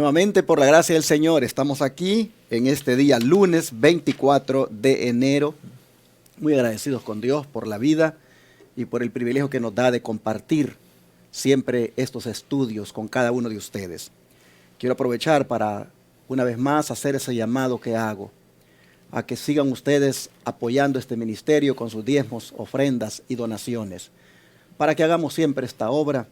Nuevamente, por la gracia del Señor, estamos aquí en este día, lunes 24 de enero, muy agradecidos con Dios por la vida y por el privilegio que nos da de compartir siempre estos estudios con cada uno de ustedes. Quiero aprovechar para, una vez más, hacer ese llamado que hago, a que sigan ustedes apoyando este ministerio con sus diezmos, ofrendas y donaciones, para que hagamos siempre esta obra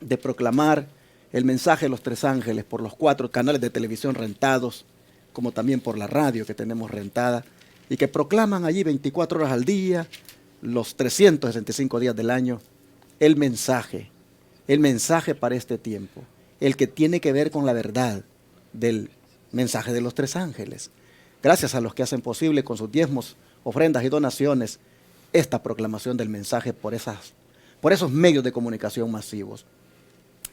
de proclamar el mensaje de los tres ángeles por los 4 canales de televisión rentados, como también por la radio que tenemos rentada, y que proclaman allí 24 horas al día, los 365 días del año, el mensaje para este tiempo, el que tiene que ver con la verdad del mensaje de los tres ángeles. Gracias a los que hacen posible con sus diezmos, ofrendas y donaciones esta proclamación del mensaje por esos medios de comunicación masivos.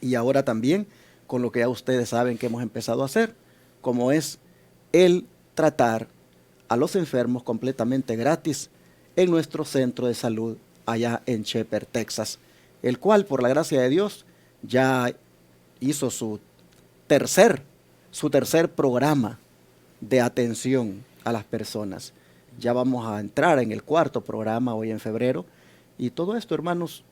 Y ahora también con lo que ya ustedes saben que hemos empezado a hacer, como es el tratar a los enfermos completamente gratis en nuestro centro de salud allá en Shepherd, Texas, el cual por la gracia de Dios ya hizo su tercer programa de atención a las personas. Ya vamos a entrar en el 4º programa hoy en febrero, y todo esto, hermanos,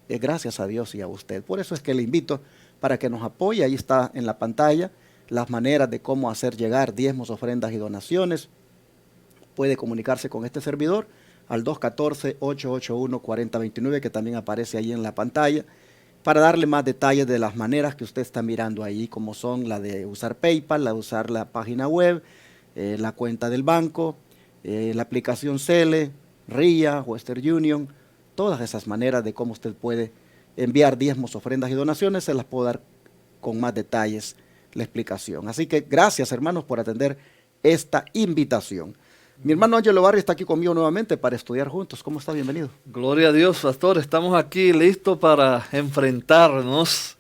es gracias a Dios y a usted. Por eso es que le invito para que nos apoye. Ahí está en la pantalla las maneras de cómo hacer llegar diezmos, ofrendas y donaciones. Puede comunicarse con este servidor al 214-881-4029, que también aparece ahí en la pantalla, para darle más detalles de las maneras que usted está mirando ahí, como son la de usar PayPal, la de usar la página web, la cuenta del banco, la aplicación Cele, RIA, Western Union. Todas esas maneras de cómo usted puede enviar diezmos, ofrendas y donaciones, se las puedo dar con más detalles la explicación. Así que gracias, hermanos, por atender esta invitación. Mi hermano Ángelo Barrio está aquí conmigo nuevamente para estudiar juntos. ¿Cómo está? Bienvenido. Gloria a Dios, pastor. Estamos aquí listos para enfrentarnos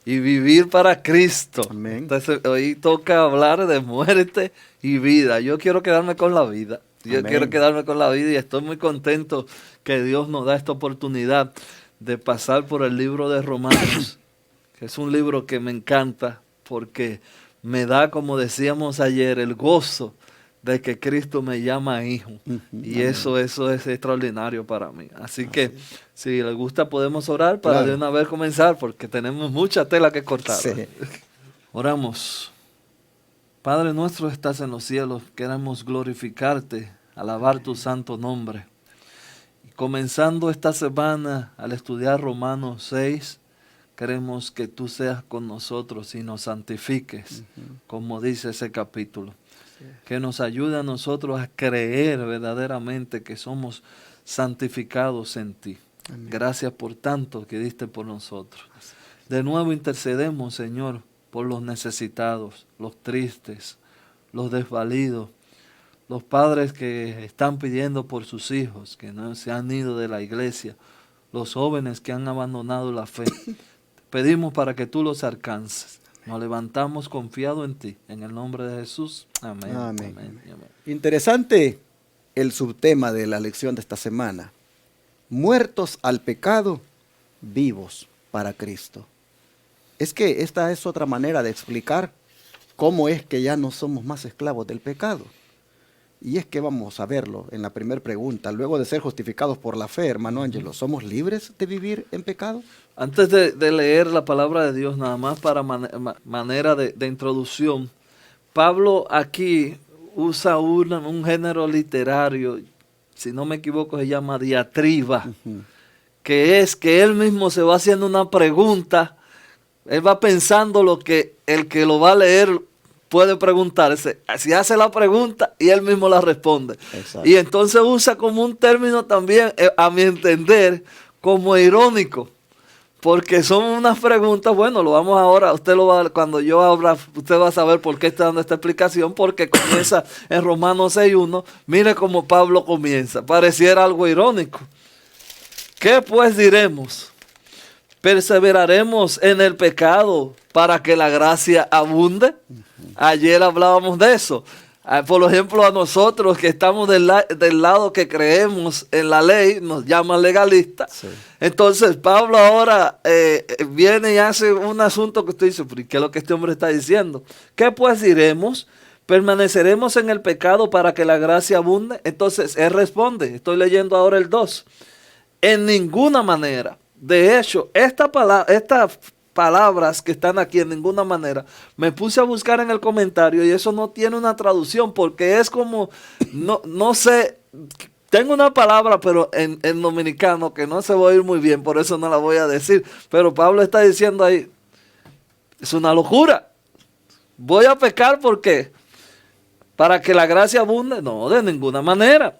y vivir para Cristo. Amén. Entonces, hoy toca hablar de muerte y vida. Yo quiero quedarme con la vida. Yo quiero quedarme con la vida y estoy muy contento que Dios nos da esta oportunidad de pasar por el libro de Romanos, que es un libro que me encanta porque me da, como decíamos ayer, el gozo de que Cristo me llama hijo. Y eso es extraordinario para mí. Así que, si les gusta, podemos orar para de una vez comenzar, porque tenemos mucha tela que cortar. Sí. Oramos. Padre nuestro, estás en los cielos, queremos glorificarte, alabar tu santo nombre. Y comenzando esta semana al estudiar Romanos 6, queremos que tú seas con nosotros y nos santifiques, como dice ese capítulo. Que nos ayude a nosotros a creer verdaderamente que somos santificados en ti. Amén. Gracias por tanto que diste por nosotros. De nuevo intercedemos, Señor, por los necesitados, los tristes, los desvalidos, los padres que están pidiendo por sus hijos, que no se han ido de la iglesia, los jóvenes que han abandonado la fe. Pedimos para que tú los alcances. Nos levantamos confiado en ti, en el nombre de Jesús. Amén. Amén. Amén. Amén. Interesante el subtema de la lección de esta semana. Muertos al pecado, vivos para Cristo. Es que esta es otra manera de explicar cómo es que ya no somos más esclavos del pecado. Y es que vamos a verlo en la primera pregunta. Luego de ser justificados por la fe, hermano Ángelo, ¿somos libres de vivir en pecado? Antes de leer la palabra de Dios, nada más para manera de introducción, Pablo aquí usa un género literario, si no me equivoco se llama diatriba, que es que él mismo se va haciendo una pregunta, él va pensando lo que el que lo va a leer puede preguntarse, si hace la pregunta y él mismo la responde. Exacto. Y entonces usa como un término también, a mi entender, como irónico, porque son unas preguntas, bueno, lo vamos ahora, cuando yo abra, usted va a saber por qué está dando esta explicación, porque comienza en Romanos 6:1, mire cómo Pablo comienza, pareciera algo irónico. ¿Qué pues diremos? ¿Perseveraremos en el pecado para que la gracia abunde? Ayer hablábamos de eso. Por ejemplo, a nosotros que estamos del lado que creemos en la ley, nos llaman legalistas. Sí. Entonces, Pablo ahora viene y hace un asunto que usted dice, ¿pero qué es lo que este hombre está diciendo? ¿Qué pues diremos? ¿Permaneceremos en el pecado para que la gracia abunde? Entonces, él responde, estoy leyendo ahora el 2. En ninguna manera. De hecho, estas palabras que están aquí, en ninguna manera, me puse a buscar en el comentario y eso no tiene una traducción porque es como, no sé, tengo una palabra pero en dominicano que no se va a oír muy bien, por eso no la voy a decir, pero Pablo está diciendo ahí, es una locura, voy a pecar porque para que la gracia abunde, no, de ninguna manera,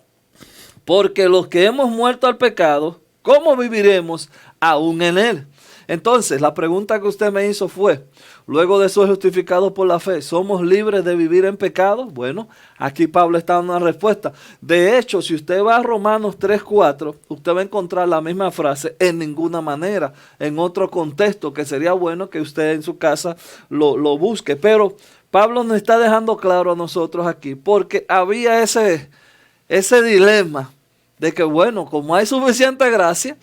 porque los que hemos muerto al pecado, ¿cómo viviremos aún en él? Entonces, la pregunta que usted me hizo fue, luego de ser justificados por la fe, ¿somos libres de vivir en pecado? Bueno, aquí Pablo está dando una respuesta. De hecho, si usted va a Romanos 3:4, usted va a encontrar la misma frase, en ninguna manera, en otro contexto, que sería bueno que usted en su casa lo busque. Pero Pablo nos está dejando claro a nosotros aquí, porque había ese dilema de que, bueno, como hay suficiente gracia,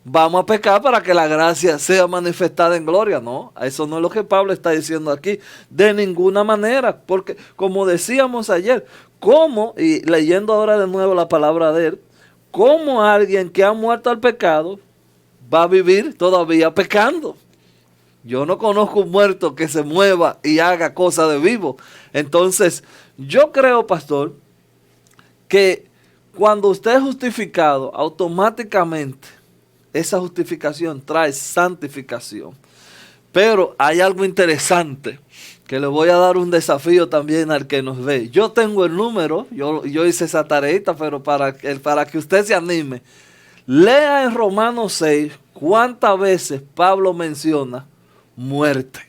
vamos a pecar para que la gracia sea manifestada en gloria. No, eso no es lo que Pablo está diciendo aquí, de ninguna manera, porque como decíamos ayer, ¿cómo, y leyendo ahora de nuevo la palabra de él, cómo alguien que ha muerto al pecado va a vivir todavía pecando? Yo no conozco un muerto que se mueva y haga cosa de vivo. Entonces, yo creo, pastor, que cuando usted es justificado, automáticamente esa justificación trae santificación. Pero hay algo interesante, que le voy a dar un desafío también al que nos ve. Yo tengo el número, yo hice esa tareita, pero para que usted se anime, lea en Romanos 6 cuántas veces Pablo menciona muerte.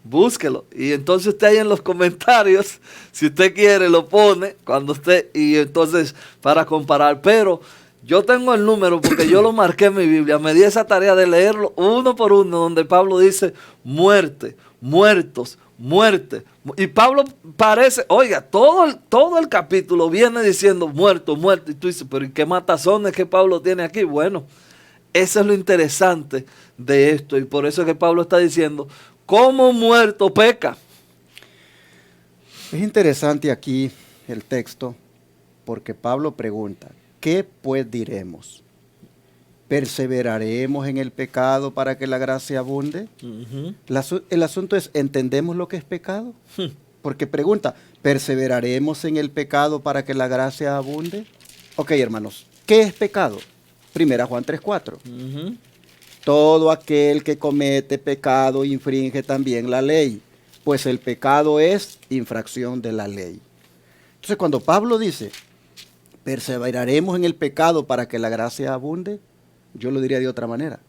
Búsquelo. Y entonces usted ahí en los comentarios, si usted quiere, lo pone cuando usted, y entonces para comparar. Pero yo tengo el número porque yo lo marqué en mi Biblia. Me di esa tarea de leerlo uno por uno, donde Pablo dice muerte, muertos, muerte. Y Pablo parece, oiga, todo el capítulo viene diciendo muerto, muerto. Y tú dices, pero ¿y qué matazones que Pablo tiene aquí? Bueno, eso es lo interesante de esto. Y por eso es que Pablo está diciendo, ¿cómo muerto peca? Es interesante aquí el texto porque Pablo pregunta, ¿qué pues diremos? ¿Perseveraremos en el pecado para que la gracia abunde? El asunto es, ¿entendemos lo que es pecado? Porque pregunta, ¿perseveraremos en el pecado para que la gracia abunde? Ok, hermanos, ¿qué es pecado? Primera Juan 3:4. Todo aquel que comete pecado infringe también la ley, pues el pecado es infracción de la ley. Entonces, cuando Pablo dice, ¿perseveraremos en el pecado para que la gracia abunde? Yo lo diría de otra manera.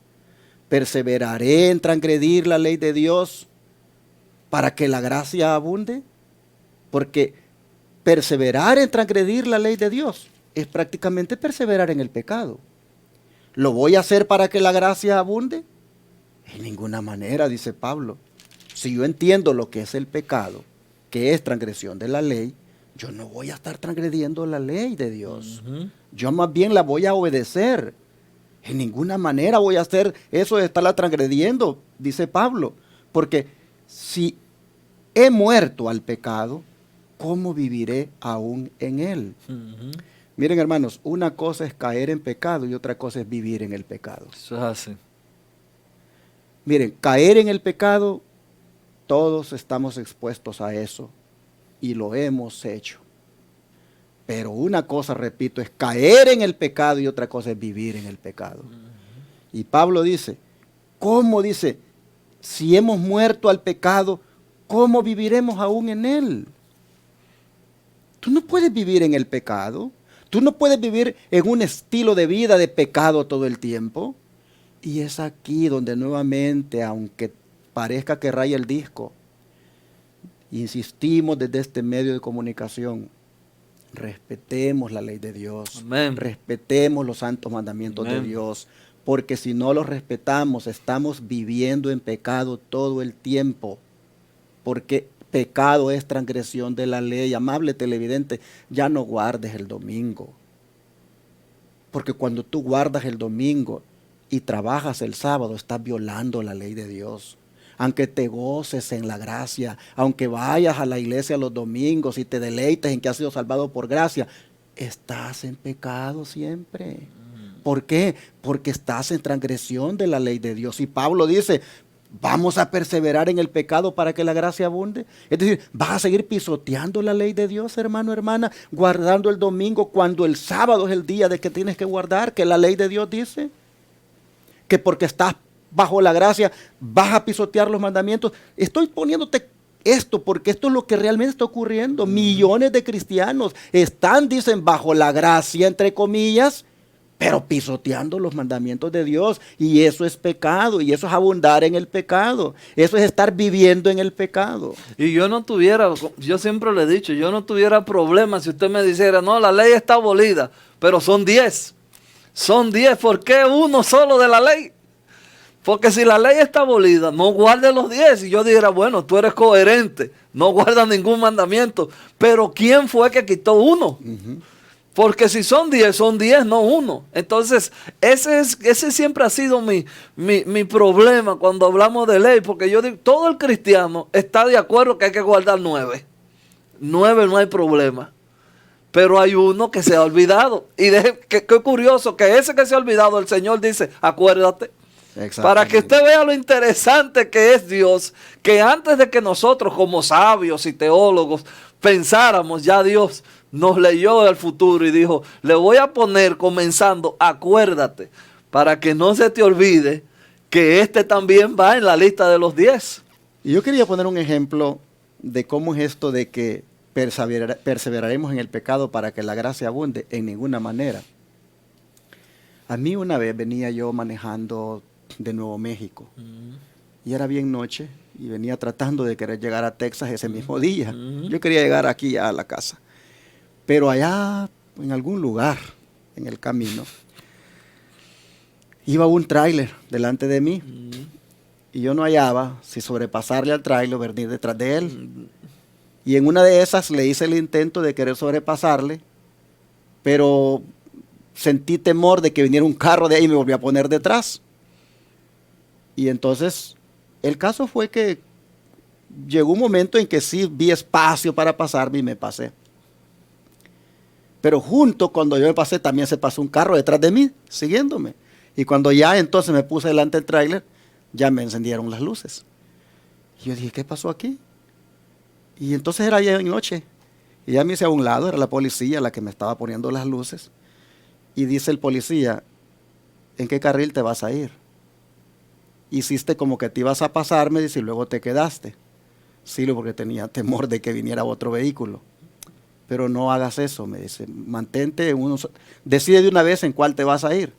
¿Perseveraré en transgredir la ley de Dios para que la gracia abunde? Porque perseverar en transgredir la ley de Dios es prácticamente perseverar en el pecado. ¿Lo voy a hacer para que la gracia abunde? En ninguna manera, dice Pablo. Si yo entiendo lo que es el pecado, que es transgresión de la ley, yo no voy a estar transgrediendo la ley de Dios. Yo más bien la voy a obedecer. En ninguna manera voy a hacer eso de estarla transgrediendo, dice Pablo. Porque si he muerto al pecado, ¿cómo viviré aún en él? Miren, hermanos, una cosa es caer en pecado y otra cosa es vivir en el pecado. Eso es así. Miren, caer en el pecado, todos estamos expuestos a eso y lo hemos hecho. Pero una cosa, repito, es caer en el pecado y otra cosa es vivir en el pecado. Y Pablo dice, ¿cómo dice? Si hemos muerto al pecado, ¿cómo viviremos aún en él? Tú no puedes vivir en el pecado. Tú no puedes vivir en un estilo de vida de pecado todo el tiempo. Y es aquí donde nuevamente, aunque parezca que raya el disco, insistimos desde este medio de comunicación, respetemos la ley de Dios. Amén. Respetemos los santos mandamientos Amén. de Dios, porque si no los respetamos, estamos viviendo en pecado todo el tiempo. Porque pecado es transgresión de la ley. Amable televidente, ya no guardes el domingo. Porque cuando tú guardas el domingo y trabajas el sábado, estás violando la ley de Dios. Aunque te goces en la gracia, aunque vayas a la iglesia los domingos y te deleites en que has sido salvado por gracia, estás en pecado siempre. ¿Por qué? Porque estás en transgresión de la ley de Dios. Y Pablo dice, vamos a perseverar en el pecado para que la gracia abunde. Es decir, vas a seguir pisoteando la ley de Dios, hermano, hermana, guardando el domingo cuando el sábado es el día de que tienes que guardar, que la ley de Dios dice. Que porque estás bajo la gracia vas a pisotear los mandamientos. Estoy poniéndote esto porque esto es lo que realmente está ocurriendo. Millones de cristianos están, dicen, bajo la gracia, entre comillas, pero pisoteando los mandamientos de Dios. Y eso es pecado, y eso es abundar en el pecado. Eso es estar viviendo en el pecado. Y yo siempre le he dicho, yo no tuviera problema si usted me dijera, no, la ley está abolida, pero son 10. Son 10, ¿por qué uno solo de la ley? Porque si la ley está abolida, no guarde los 10. Y yo dijera, bueno, tú eres coherente, no guardas ningún mandamiento. Pero ¿quién fue que quitó uno? Porque si son 10, no uno. Entonces, ese siempre ha sido mi problema cuando hablamos de ley. Porque yo digo, todo el cristiano está de acuerdo que hay que guardar 9. 9 no hay problema. Pero hay uno que se ha olvidado. Y qué curioso que ese que se ha olvidado, el Señor dice, acuérdate. Para que usted vea lo interesante que es Dios, que antes de que nosotros como sabios y teólogos pensáramos, ya Dios nos leyó el futuro y dijo, le voy a poner comenzando, acuérdate, para que no se te olvide que este también va en la lista de los 10. Y yo quería poner un ejemplo de cómo es esto de que perseveraremos en el pecado para que la gracia abunde. En ninguna manera. A mí una vez venía yo manejando de Nuevo México y era bien noche y venía tratando de querer llegar a Texas ese mismo día. Yo quería llegar aquí a la casa, pero allá en algún lugar en el camino iba un tráiler delante de mí y yo no hallaba si sobrepasarle al tráiler o venir detrás de él. Y en una de esas le hice el intento de querer sobrepasarle, pero sentí temor de que viniera un carro de ahí y me volví a poner detrás. Y entonces el caso fue que llegó un momento en que sí vi espacio para pasarme y me pasé. Pero junto cuando yo me pasé también se pasó un carro detrás de mí, siguiéndome. Y cuando ya entonces me puse delante del tráiler, ya me encendieron las luces. Y yo dije, ¿qué pasó aquí? Y entonces era ya en noche. Y ya me hice a un lado, era la policía la que me estaba poniendo las luces. Y dice el policía, ¿en qué carril te vas a ir? Hiciste como que te ibas a pasar, me dice, y luego te quedaste. Sí, porque tenía temor de que viniera otro vehículo. Pero no hagas eso, me dice, mantente, decide de una vez en cuál te vas a ir.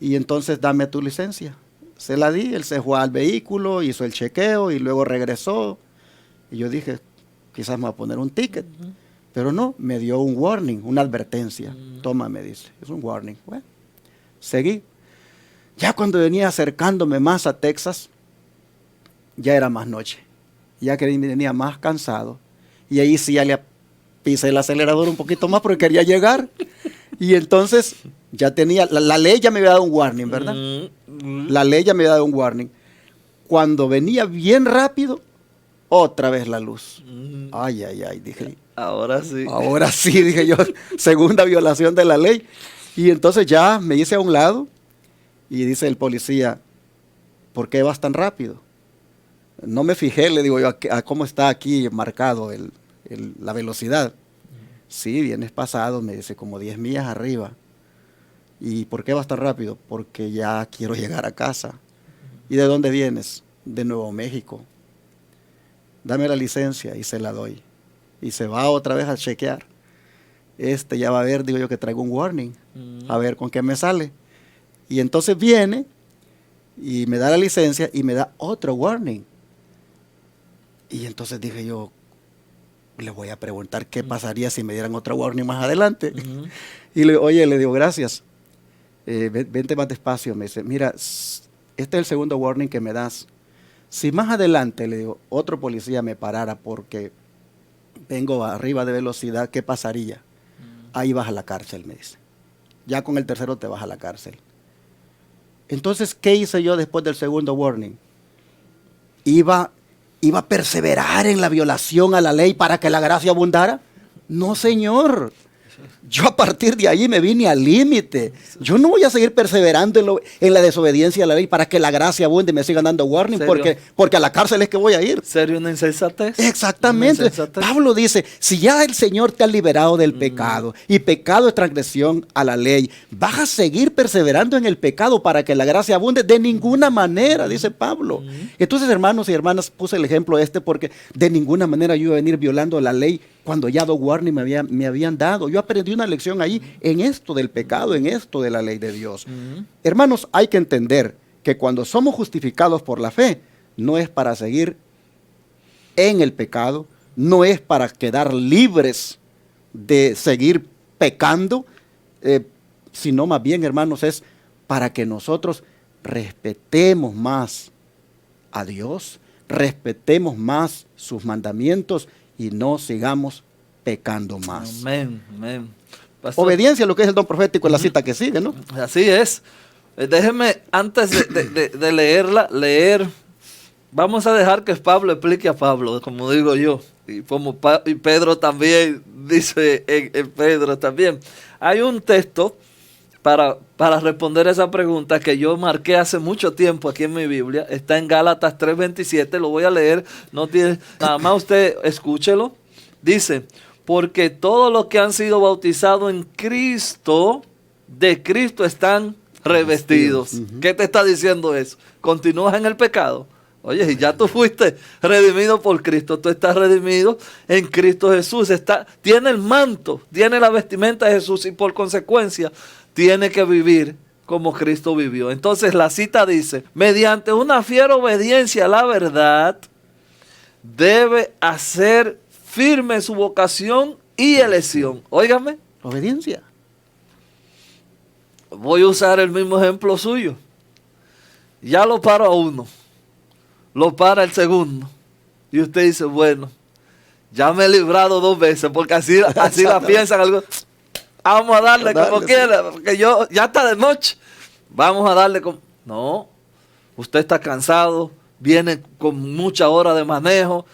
Y entonces dame tu licencia. Se la di, él se fue al vehículo, hizo el chequeo y luego regresó. Y yo dije, quizás me va a poner un ticket. Pero no, me dio un warning, una advertencia. Toma, me dice, es un warning. Bueno, seguí. Ya cuando venía acercándome más a Texas, ya era más noche. Ya que venía más cansado. Y ahí sí ya le pisé el acelerador un poquito más porque quería llegar. Y entonces ya tenía, la ley ya me había dado un warning, ¿verdad? La ley ya me había dado un warning. Cuando venía bien rápido, otra vez la luz. Ay, ay, ay, dije. Ahora sí. Ahora sí, dije yo, segunda violación de la ley. Y entonces ya me hice a un lado y dice el policía, ¿por qué vas tan rápido? No me fijé, le digo yo, a cómo está aquí marcado la velocidad. Sí, vienes pasado, me dice, como 10 millas arriba. ¿Y por qué vas tan rápido? Porque ya quiero llegar a casa. ¿Y de dónde vienes? De Nuevo México. Dame la licencia y se la doy. Y se va otra vez a chequear. Ya va a ver, digo yo, que traigo un warning. A ver con qué me sale. Y entonces viene y me da la licencia y me da otro warning. Y entonces dije yo, le voy a preguntar qué pasaría si me dieran otro warning más adelante. Y le digo, gracias. Vente más despacio. Me dice, mira, este es el segundo warning que me das. Si más adelante, le digo, otro policía me parara porque vengo arriba de velocidad, ¿qué pasaría? Ahí vas a la cárcel, me dice. Ya con el tercero te vas a la cárcel. Entonces, ¿qué hice yo después del segundo warning? ¿Iba a perseverar en la violación a la ley para que la gracia abundara? No, señor. Yo a partir de ahí me vine al límite. Yo no voy a seguir perseverando en la desobediencia a la ley para que la gracia abunde y me sigan dando warning, porque a la cárcel es que voy a ir. ¿Serio una insensatez? Exactamente. Una insensatez. Pablo dice, si ya el Señor te ha liberado del pecado, y pecado es transgresión a la ley, ¿vas a seguir perseverando en el pecado para que la gracia abunde? De ninguna manera, dice Pablo. Entonces, hermanos y hermanas, puse el ejemplo porque de ninguna manera yo iba a venir violando la ley cuando ya dos warnings me habían dado. Yo aprendí una lección ahí en esto del pecado, en esto de la ley de Dios. Hermanos, hay que entender que cuando somos justificados por la fe, no es para seguir en el pecado, no es para quedar libres de seguir pecando, sino más bien, hermanos, es para que nosotros respetemos más a Dios, respetemos más sus mandamientos y no sigamos pecando más. Amén, amén. Pastor, obediencia a lo que es el don profético en la cita que sigue, ¿no? Así es. Déjeme, antes de leer, vamos a dejar que Pablo explique a Pablo, como digo yo, y Pedro también, dice en Pedro también. Hay un texto para responder esa pregunta que yo marqué hace mucho tiempo aquí en mi Biblia. Está en Gálatas 3:27, lo voy a leer. No tiene, nada más usted escúchelo. Dice, porque todos los que han sido bautizados en Cristo, de Cristo están revestidos. ¿Qué te está diciendo eso? ¿Continúas en el pecado? Oye, ya tú fuiste redimido por Cristo, tú estás redimido en Cristo Jesús, tiene el manto, tiene la vestimenta de Jesús y por consecuencia tiene que vivir como Cristo vivió. Entonces la cita dice, mediante una fiera obediencia a la verdad, debe hacer firme su vocación y elección. Óigame. Obediencia. Voy a usar el mismo ejemplo suyo. Ya lo paro a uno. Lo para el segundo. Y usted dice, bueno, ya me he librado 2 veces, porque así la piensan algunos. Vamos a darle como quiera, porque ya está de noche. Vamos a darle como... No, usted está cansado, viene con mucha hora de manejo,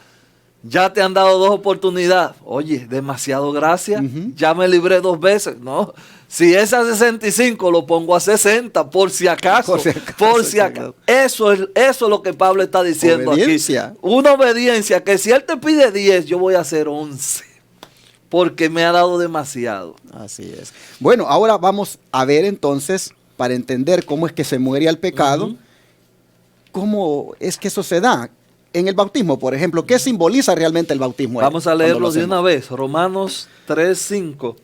ya te han dado 2 oportunidades. Oye, demasiado gracias, ya me libré 2 veces. No, si es a 65, lo pongo a 60, por si acaso. Por si acaso. Eso es lo que Pablo está diciendo obediencia. Aquí. Una obediencia que si él te pide 10, yo voy a hacer 11. Porque me ha dado demasiado. Así es. Bueno, ahora vamos a ver entonces, para entender cómo es que se muere al pecado, cómo es que eso se da. En el bautismo, por ejemplo, ¿qué simboliza realmente el bautismo? Vamos a leerlo de una vez. Romanos 3:5.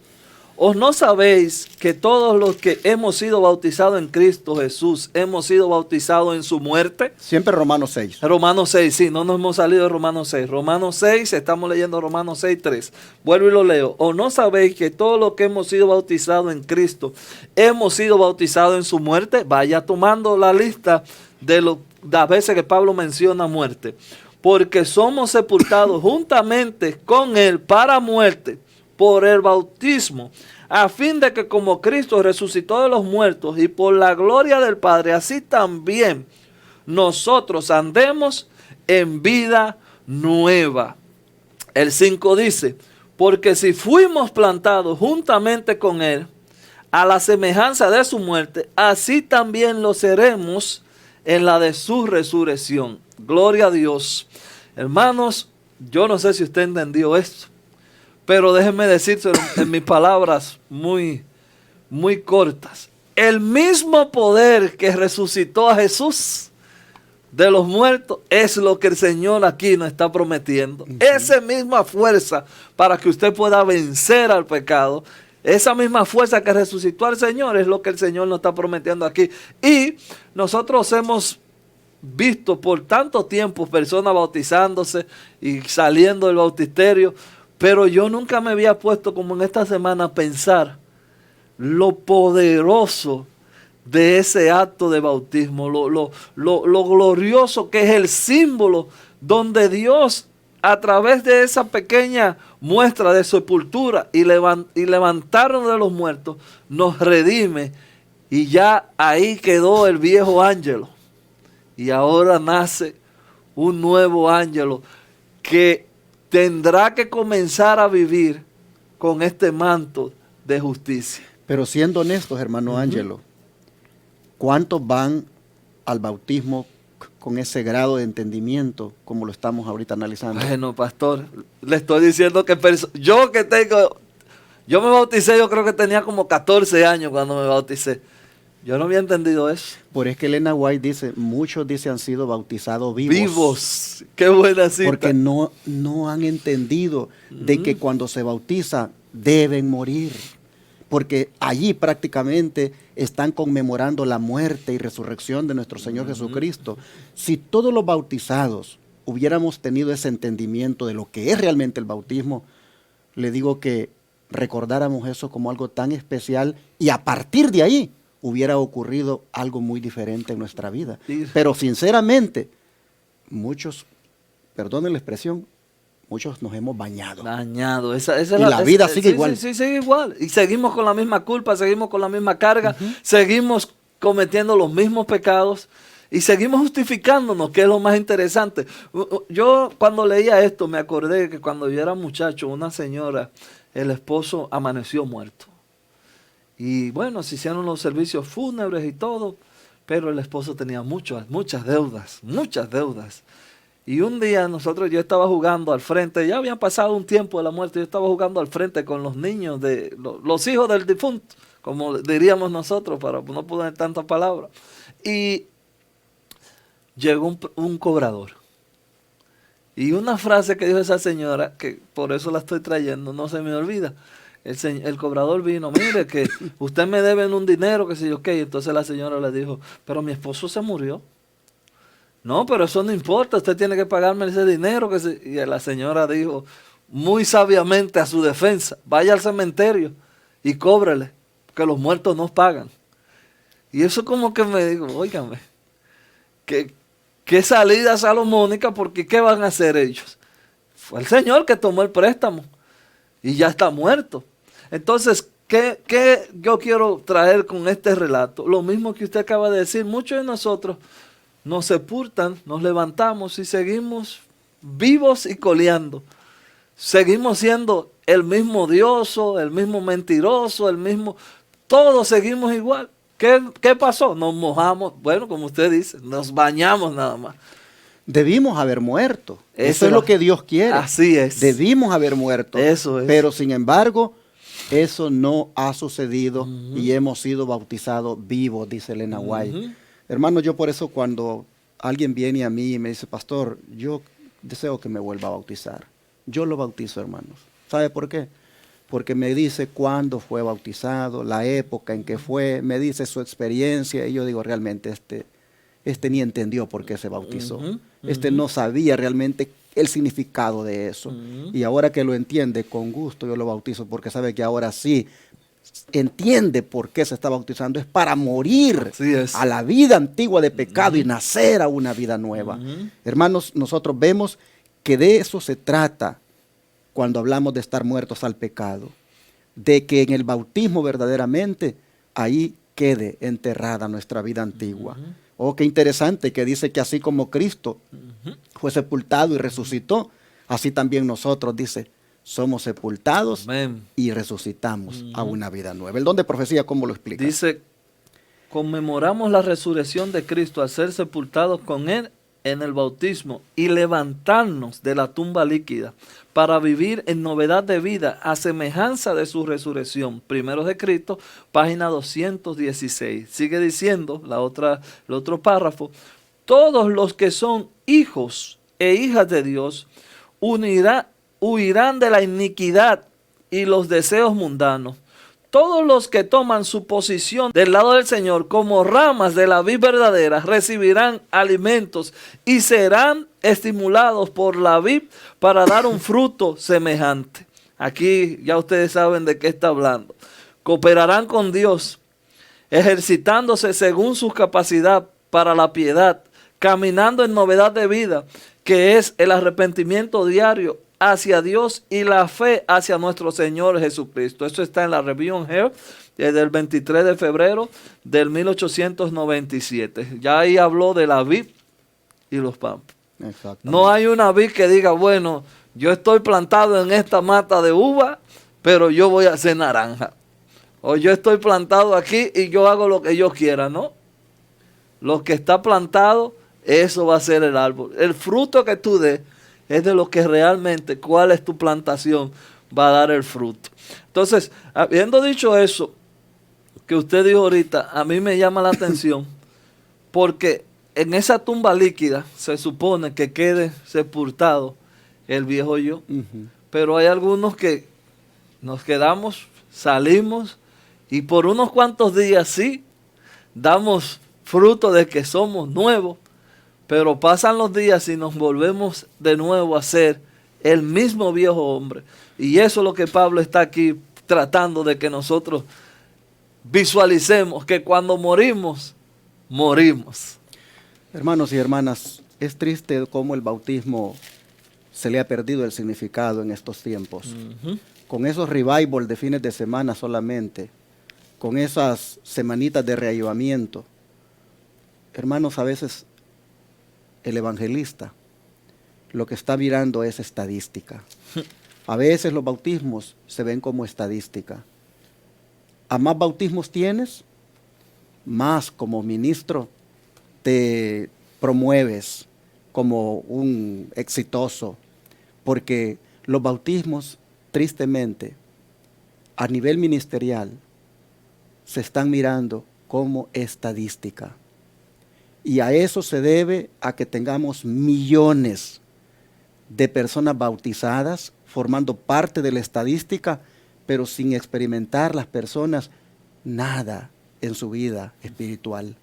¿O no sabéis que todos los que hemos sido bautizados en Cristo Jesús, hemos sido bautizados en su muerte? Siempre Romanos 6. Romanos 6, sí, no nos hemos salido de Romanos 6. Romanos 6, estamos leyendo Romanos 6:3. Vuelvo y lo leo. ¿O no sabéis que todos los que hemos sido bautizados en Cristo, hemos sido bautizados en su muerte? Vaya tomando la lista de las veces que Pablo menciona muerte. Porque somos sepultados juntamente con él para muerte, por el bautismo, a fin de que como Cristo resucitó de los muertos y por la gloria del Padre, así también nosotros andemos en vida nueva. El 5 dice, porque si fuimos plantados juntamente con él, a la semejanza de su muerte, así también lo seremos en la de su resurrección. Gloria a Dios. Hermanos, yo no sé si usted entendió esto, pero déjenme decírselo en mis palabras muy cortas. El mismo poder que resucitó a Jesús de los muertos es lo que el Señor aquí nos está prometiendo. Esa misma fuerza para que usted pueda vencer al pecado, esa misma fuerza que resucitó al Señor es lo que el Señor nos está prometiendo aquí. Y nosotros hemos visto por tanto tiempo personas bautizándose y saliendo del bautisterio, pero yo nunca me había puesto como en esta semana a pensar lo poderoso de ese acto de bautismo, lo glorioso que es el símbolo donde Dios, a través de esa pequeña muestra de sepultura y levantaron de los muertos, nos redime, y ya ahí quedó el viejo ángelo. Y ahora nace un nuevo ángelo que tendrá que comenzar a vivir con este manto de justicia. Pero siendo honestos, hermano Ángelo, ¿cuántos van al bautismo con ese grado de entendimiento como lo estamos ahorita analizando? Bueno, pastor, le estoy diciendo que yo me bauticé, yo creo que tenía como 14 años cuando me bauticé. Yo no había entendido eso. Por es que Elena White dice, muchos han sido bautizados vivos. Vivos, qué buena cita. Porque no han entendido de que cuando se bautiza deben morir. Porque allí prácticamente están conmemorando la muerte y resurrección de nuestro Señor Jesucristo. Si todos los bautizados hubiéramos tenido ese entendimiento de lo que es realmente el bautismo, le digo que recordáramos eso como algo tan especial y a partir de ahí hubiera ocurrido algo muy diferente en nuestra vida. Sí. Pero sinceramente, muchos, perdonen la expresión, muchos nos hemos bañado. Bañado. Y la vida sigue igual. Sí, sigue igual. Y seguimos con la misma culpa, seguimos con la misma carga, seguimos cometiendo los mismos pecados y seguimos justificándonos, que es lo más interesante. Yo cuando leía esto me acordé que cuando yo era muchacho, una señora, el esposo amaneció muerto. Y bueno, se hicieron los servicios fúnebres y todo, pero el esposo tenía muchas deudas. Y un día yo estaba jugando al frente, ya había pasado un tiempo de la muerte, yo estaba jugando al frente con los niños, los hijos del difunto, como diríamos nosotros, para no poner tantas palabras. Y llegó un cobrador. Y una frase que dijo esa señora, que por eso la estoy trayendo, no se me olvida. El cobrador vino, mire que usted me debe un dinero, que sé yo qué. Y entonces la señora le dijo, pero mi esposo se murió. No, pero eso no importa, usted tiene que pagarme ese dinero. Y la señora dijo, muy sabiamente a su defensa, vaya al cementerio y cóbrele, que los muertos no pagan. Y eso como que me digo, óigame, qué salida salomónica, porque ¿qué van a hacer ellos? Fue el Señor que tomó el préstamo y ya está muerto. Entonces, ¿qué yo quiero traer con este relato? Lo mismo que usted acaba de decir, muchos de nosotros nos sepultan, nos levantamos y seguimos vivos y coleando. Seguimos siendo el mismo odioso, el mismo mentiroso, todos seguimos igual. ¿Qué pasó? Nos mojamos, bueno, como usted dice, nos bañamos nada más. Debimos haber muerto. Eso es lo que Dios quiere. Así es. Debimos haber muerto. Eso es. Pero sin embargo, eso no ha sucedido y hemos sido bautizados vivos, dice Elena White. Hermano, yo por eso cuando alguien viene a mí y me dice, pastor, yo deseo que me vuelva a bautizar. Yo lo bautizo, hermanos. ¿Sabe por qué? Porque me dice cuándo fue bautizado, la época en que fue, me dice su experiencia y yo digo, realmente este ni entendió por qué se bautizó. Este no sabía realmente el significado de eso. Y ahora que lo entiende, con gusto yo lo bautizo, porque sabe que ahora sí entiende por qué se está bautizando. Es para morir a la vida antigua de pecado y nacer a una vida nueva. Hermanos, nosotros vemos que de eso se trata cuando hablamos de estar muertos al pecado. De que en el bautismo verdaderamente ahí quede enterrada nuestra vida antigua. Oh, qué interesante que dice que así como Cristo fue sepultado y resucitó, así también nosotros, dice, somos sepultados y resucitamos a una vida nueva. El don de profecía, ¿cómo lo explica? Dice, conmemoramos la resurrección de Cristo al ser sepultados con Él en el bautismo y levantarnos de la tumba líquida para vivir en novedad de vida a semejanza de su resurrección. Primeros de Cristo, página 216. Sigue diciendo el otro párrafo, todos los que son hijos e hijas de Dios huirán de la iniquidad y los deseos mundanos. Todos los que toman su posición del lado del Señor como ramas de la vid verdadera recibirán alimentos y serán estimulados por la vid para dar un fruto semejante. Aquí ya ustedes saben de qué está hablando. Cooperarán con Dios ejercitándose según su capacidad para la piedad, caminando en novedad de vida, que es el arrepentimiento diario hacia Dios y la fe hacia nuestro Señor Jesucristo. Eso está en la Review Here del 23 de febrero del 1897. Ya ahí habló de la vid y los pámpanos. No hay una vid que diga, bueno, yo estoy plantado en esta mata de uva, pero yo voy a hacer naranja. O yo estoy plantado aquí y yo hago lo que yo quiera, ¿no? Lo que está plantado, eso va a ser el árbol. El fruto que tú des es de lo que realmente, cuál es tu plantación, va a dar el fruto. Entonces, habiendo dicho eso, que usted dijo ahorita, a mí me llama la atención, porque en esa tumba líquida se supone que quede sepultado el viejo yo. Pero hay algunos que nos quedamos, salimos, y por unos cuantos días sí, damos fruto de que somos nuevos, pero pasan los días y nos volvemos de nuevo a ser el mismo viejo hombre. Y eso es lo que Pablo está aquí tratando de que nosotros visualicemos, que cuando morimos, morimos. Hermanos y hermanas, es triste cómo el bautismo se le ha perdido el significado en estos tiempos. Con esos revival de fines de semana solamente, con esas semanitas de reavivamiento. Hermanos, a veces el evangelista lo que está mirando es estadística. A veces los bautismos se ven como estadística. A más bautismos tienes, más como ministro te promueves como un exitoso, porque los bautismos, tristemente, a nivel ministerial, se están mirando como estadística. Y a eso se debe a que tengamos millones de personas bautizadas, formando parte de la estadística, pero sin experimentar las personas nada en su vida espiritual.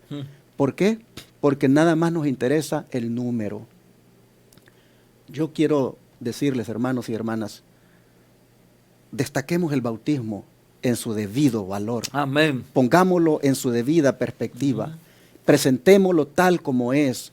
¿Por qué? Porque nada más nos interesa el número. Yo quiero decirles, hermanos y hermanas, destaquemos el bautismo en su debido valor. Amén. Pongámoslo en su debida perspectiva. Presentémoslo tal como es.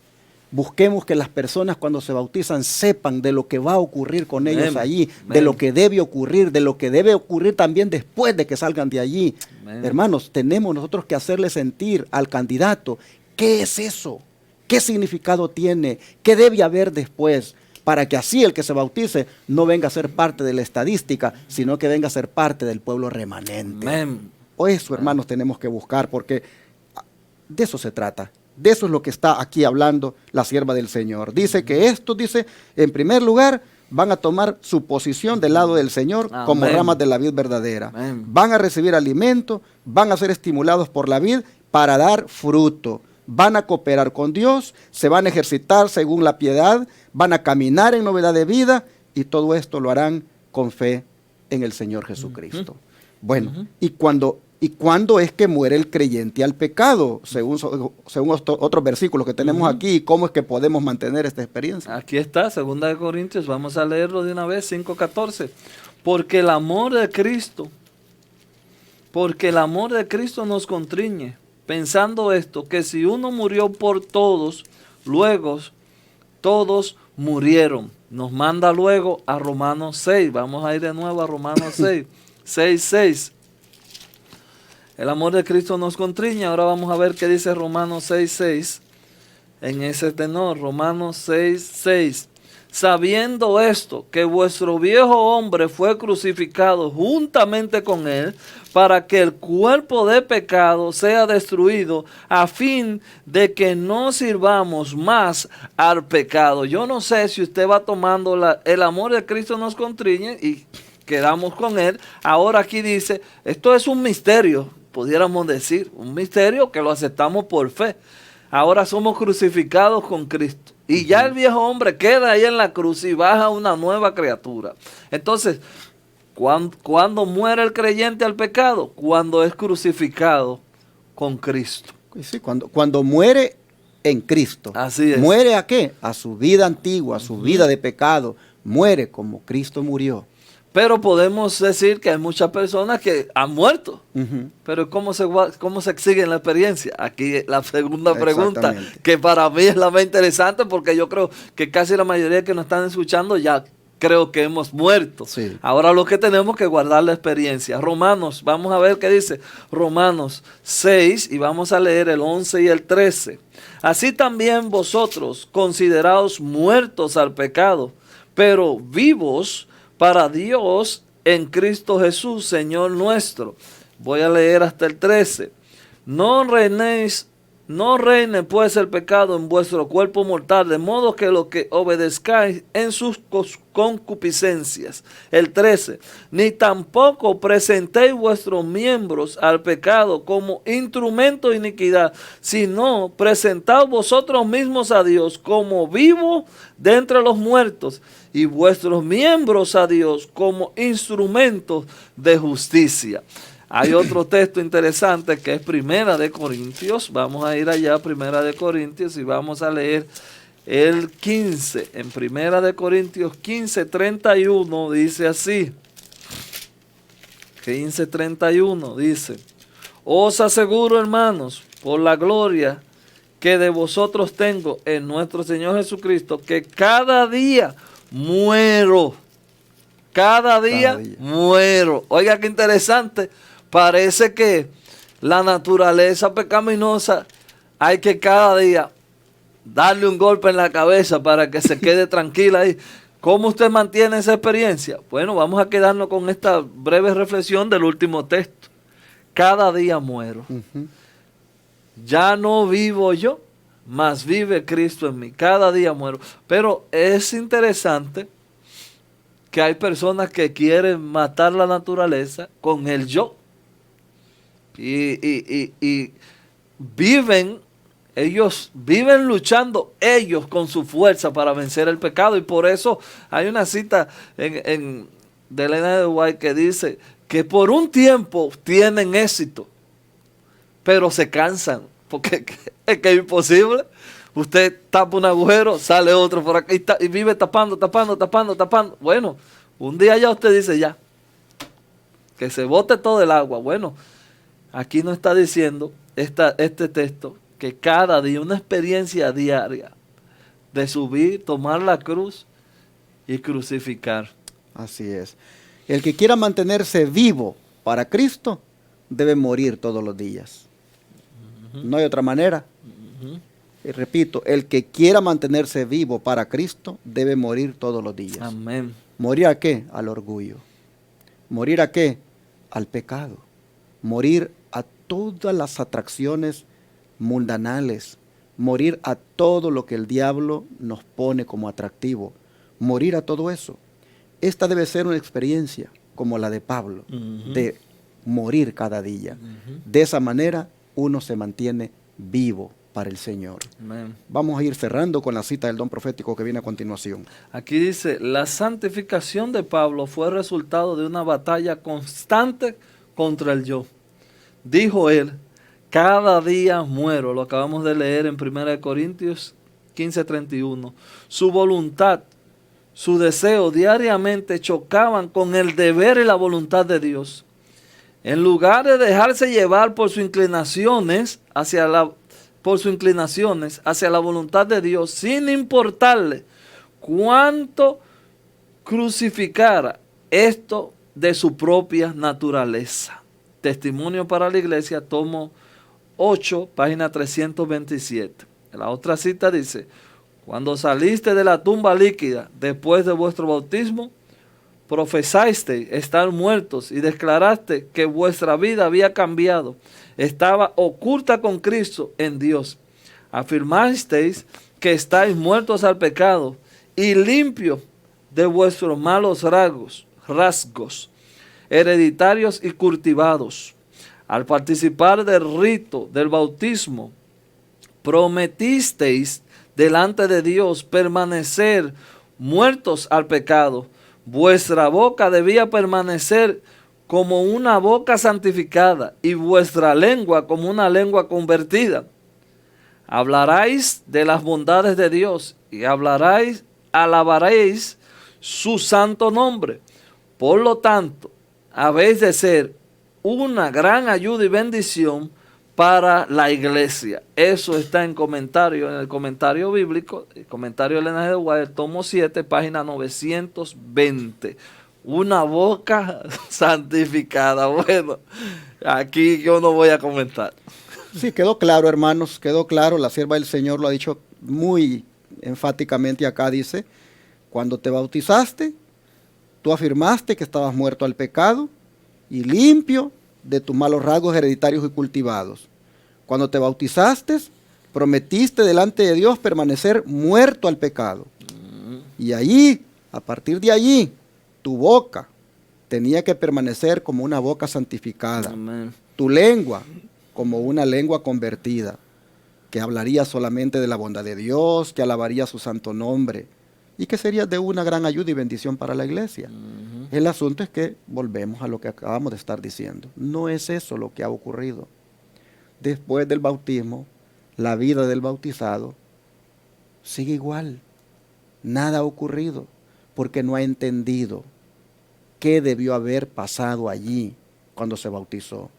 Busquemos que las personas cuando se bautizan sepan de lo que va a ocurrir con ellos allí, de lo que debe ocurrir, de lo que debe ocurrir también después de que salgan de allí. Hermanos, tenemos nosotros que hacerle sentir al candidato qué es eso, qué significado tiene, qué debe haber después, para que así el que se bautice no venga a ser parte de la estadística, sino que venga a ser parte del pueblo remanente. O eso, hermanos, tenemos que buscar, porque de eso se trata. De eso es lo que está aquí hablando la sierva del Señor. Dice que estos, dice, en primer lugar, van a tomar su posición del lado del Señor como ramas de la vid verdadera. Van a recibir alimento, van a ser estimulados por la vid para dar fruto. Van a cooperar con Dios, se van a ejercitar según la piedad, van a caminar en novedad de vida y todo esto lo harán con fe en el Señor Jesucristo. Bueno, ¿y cuándo es que muere el creyente al pecado? Según otros versículos que tenemos aquí, ¿cómo es que podemos mantener esta experiencia? Aquí está, 2 Corintios, vamos a leerlo de una vez, 5:14. Porque el amor de Cristo nos constriñe, pensando esto, que si uno murió por todos, luego todos murieron. Nos manda luego a Romanos 6. Vamos a ir de nuevo a Romanos 6. 6:6. El amor de Cristo nos constriñe. Ahora vamos a ver qué dice Romanos 6:6. En ese tenor, Romanos 6:6. Sabiendo esto, que vuestro viejo hombre fue crucificado juntamente con él, para que el cuerpo de pecado sea destruido, a fin de que no sirvamos más al pecado. Yo no sé si usted va tomando el amor de Cristo nos constriñe y quedamos con él. Ahora aquí dice, esto es un misterio, pudiéramos decir, un misterio que lo aceptamos por fe. Ahora somos crucificados con Cristo. Y ya el viejo hombre queda ahí en la cruz y baja una nueva criatura. Entonces, ¿cuándo muere el creyente al pecado? Cuando es crucificado con Cristo. Sí, cuando muere en Cristo. Así es. ¿Muere a qué? A su vida antigua, a su vida de pecado. Muere como Cristo murió. Pero podemos decir que hay muchas personas que han muerto. Pero ¿cómo se sigue en la experiencia? Aquí la segunda pregunta, que para mí es la más interesante, porque yo creo que casi la mayoría que nos están escuchando ya creo que hemos muerto. Sí. Ahora lo que tenemos que guardar la experiencia. Romanos, vamos a ver qué dice Romanos 6 y vamos a leer el 11 y el 13. Así también vosotros, considerados muertos al pecado, pero vivos para Dios en Cristo Jesús, Señor nuestro. Voy a leer hasta el 13. No reine pues el pecado en vuestro cuerpo mortal, de modo que lo que obedezcáis en sus concupiscencias. El 13. Ni tampoco presentéis vuestros miembros al pecado como instrumento de iniquidad, sino presentaos vosotros mismos a Dios como vivos de entre los muertos, y vuestros miembros a Dios como instrumentos de justicia. Hay otro texto interesante que es Primera de Corintios. Vamos a ir allá a Primera de Corintios y vamos a leer el 15. En Primera de Corintios 15:31 dice así. 15:31 dice: os aseguro, hermanos, por la gloria que de vosotros tengo en nuestro Señor Jesucristo, que cada día muero. Cada día muero. Oiga qué interesante. Parece que la naturaleza pecaminosa hay que cada día darle un golpe en la cabeza para que se quede tranquila ahí. ¿Cómo usted mantiene esa experiencia? Bueno, vamos a quedarnos con esta breve reflexión del último texto. Cada día muero. Ya no vivo yo, mas vive Cristo en mí. Cada día muero. Pero es interesante que hay personas que quieren matar la naturaleza con el yo. Y ellos viven luchando ellos con su fuerza para vencer el pecado. Y por eso hay una cita de Elena de White que dice que por un tiempo tienen éxito, pero se cansan, porque es que es imposible. Usted tapa un agujero, sale otro por aquí y vive tapando. Bueno, un día ya usted dice ya, que se bote todo el agua. Bueno, aquí nos está diciendo este texto que cada día, una experiencia diaria de subir, tomar la cruz y crucificar. Así es. El que quiera mantenerse vivo para Cristo debe morir todos los días. No hay otra manera. Y repito, el que quiera mantenerse vivo para Cristo debe morir todos los días. Amén. ¿Morir a qué? Al orgullo. ¿Morir a qué? Al pecado. Morir a todas las atracciones mundanales. Morir a todo lo que el diablo nos pone como atractivo. Morir a todo eso. Esta debe ser una experiencia como la de Pablo, de morir cada día. De esa manera uno se mantiene vivo para el Señor. Amén. Vamos a ir cerrando con la cita del don profético que viene a continuación. Aquí dice: la santificación de Pablo fue resultado de una batalla constante contra el yo. Dijo él: cada día muero. Lo acabamos de leer en 1 Corintios 15:31. Su voluntad, su deseo diariamente chocaban con el deber y la voluntad de Dios. En lugar de dejarse llevar por sus inclinaciones hacia la voluntad de Dios, sin importarle cuánto crucificara esto de su propia naturaleza. Testimonio para la Iglesia, tomo 8, página 327. La otra cita dice: cuando saliste de la tumba líquida después de vuestro bautismo, profesasteis estar muertos y declaraste que vuestra vida había cambiado. Estaba oculta con Cristo en Dios. Afirmasteis que estáis muertos al pecado y limpios de vuestros malos rasgos hereditarios y cultivados. Al participar del rito del bautismo, prometisteis delante de Dios permanecer muertos al pecado. Vuestra boca debía permanecer como una boca santificada y vuestra lengua como una lengua convertida. Hablaréis de las bondades de Dios y alabaréis su santo nombre. Por lo tanto, habéis de ser una gran ayuda y bendición para la iglesia. Eso está en el comentario bíblico, el comentario de Elena G. White, tomo 7, página 920. Una boca santificada. Bueno, aquí yo no voy a comentar. Sí, quedó claro, hermanos, quedó claro. La sierva del Señor lo ha dicho muy enfáticamente acá, dice, cuando te bautizaste, tú afirmaste que estabas muerto al pecado y limpio de tus malos rasgos hereditarios y cultivados. Cuando te bautizaste, prometiste delante de Dios permanecer muerto al pecado. Y allí, a partir de allí, tu boca tenía que permanecer como una boca santificada. Amén. Tu lengua como una lengua convertida, que hablaría solamente de la bondad de Dios, que alabaría su santo nombre y que sería de una gran ayuda y bendición para la iglesia. El asunto es que volvemos a lo que acabamos de estar diciendo. No es eso lo que ha ocurrido. Después del bautismo, la vida del bautizado sigue igual. Nada ha ocurrido porque no ha entendido qué debió haber pasado allí cuando se bautizó.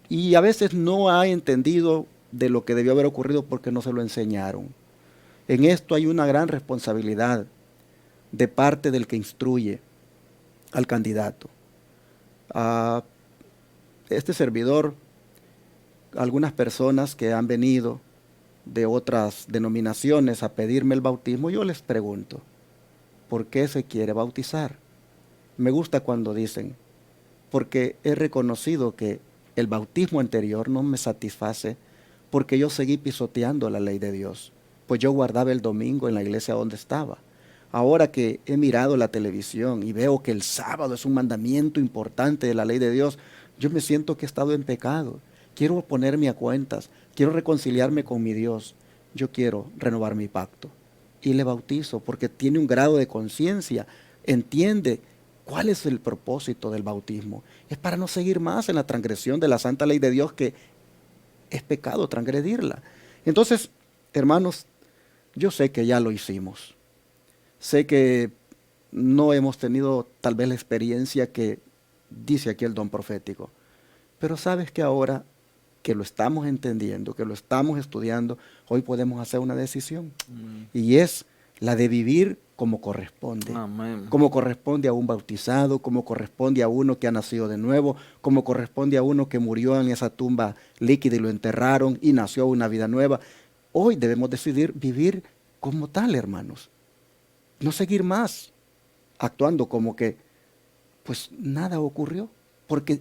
Y a veces no ha entendido de lo que debió haber ocurrido porque no se lo enseñaron. En esto hay una gran responsabilidad de parte del que instruye al candidato. A este servidor, algunas personas que han venido de otras denominaciones a pedirme el bautismo, yo les pregunto, ¿por qué se quiere bautizar? Me gusta cuando dicen, porque he reconocido que el bautismo anterior no me satisface porque yo seguí pisoteando la ley de Dios, pues yo guardaba el domingo en la iglesia donde estaba. Ahora que he mirado la televisión y veo que el sábado es un mandamiento importante de la ley de Dios, yo me siento que he estado en pecado. Quiero ponerme a cuentas, quiero reconciliarme con mi Dios. Yo quiero renovar mi pacto. Y le bautizo porque tiene un grado de conciencia, entiende cuál es el propósito del bautismo. Es para no seguir más en la transgresión de la santa ley de Dios, que es pecado transgredirla. Entonces, hermanos, yo sé que ya lo hicimos. Sé que no hemos tenido tal vez la experiencia que dice aquí el don profético. Pero sabes que ahora que lo estamos entendiendo, que lo estamos estudiando, hoy podemos hacer una decisión. Y es la de vivir como corresponde. Amén. Como corresponde a un bautizado, como corresponde a uno que ha nacido de nuevo, como corresponde a uno que murió en esa tumba líquida y lo enterraron y nació una vida nueva. Hoy debemos decidir vivir como tal, hermanos. No seguir más actuando como que pues nada ocurrió, porque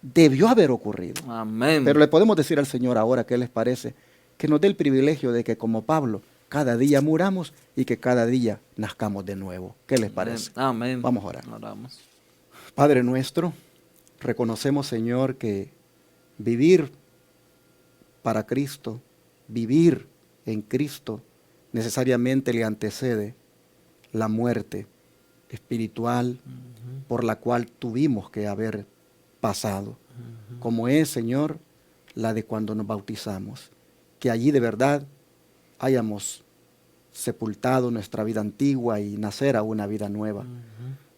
debió haber ocurrido. Amén. Pero le podemos decir al Señor ahora, ¿qué les parece? Que nos dé el privilegio de que como Pablo, cada día muramos y que cada día nazcamos de nuevo. ¿Qué les parece? Amén. Vamos a orar. Oramos. Padre nuestro, reconocemos, Señor, que vivir para Cristo, vivir en Cristo, necesariamente le antecede la muerte espiritual por la cual tuvimos que haber pasado, como es, Señor, la de cuando nos bautizamos, que allí de verdad hayamos sepultado nuestra vida antigua y nacer a una vida nueva.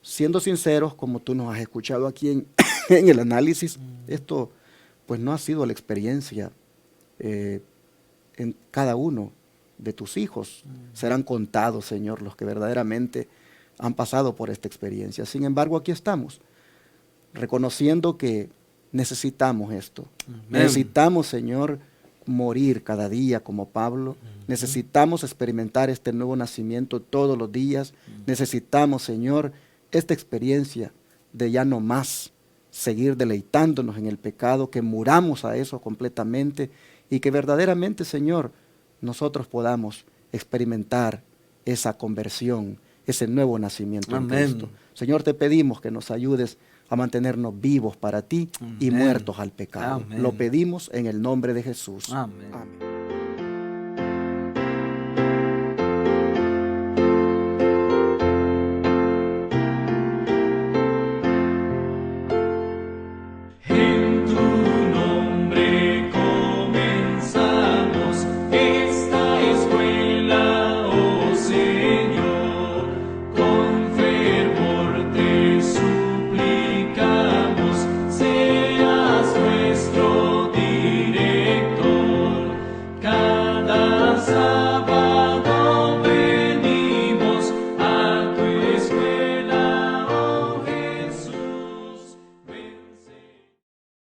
Siendo sinceros, como tú nos has escuchado aquí en el análisis, esto pues no ha sido la experiencia en cada uno de tus hijos. Serán contados, Señor, los que verdaderamente han pasado por esta experiencia. Sin embargo, aquí estamos, reconociendo que necesitamos esto. Amén. Necesitamos, Señor, morir cada día como Pablo. Necesitamos experimentar este nuevo nacimiento todos los días. Necesitamos, Señor, esta experiencia de ya no más seguir deleitándonos en el pecado, que muramos a eso completamente y que verdaderamente, Señor, nosotros podamos experimentar esa conversión, ese nuevo nacimiento. Amén. En Cristo. Señor, te pedimos que nos ayudes a mantenernos vivos para ti. Amén. Y muertos al pecado. Amén. Lo pedimos en el nombre de Jesús. Amén. Amén.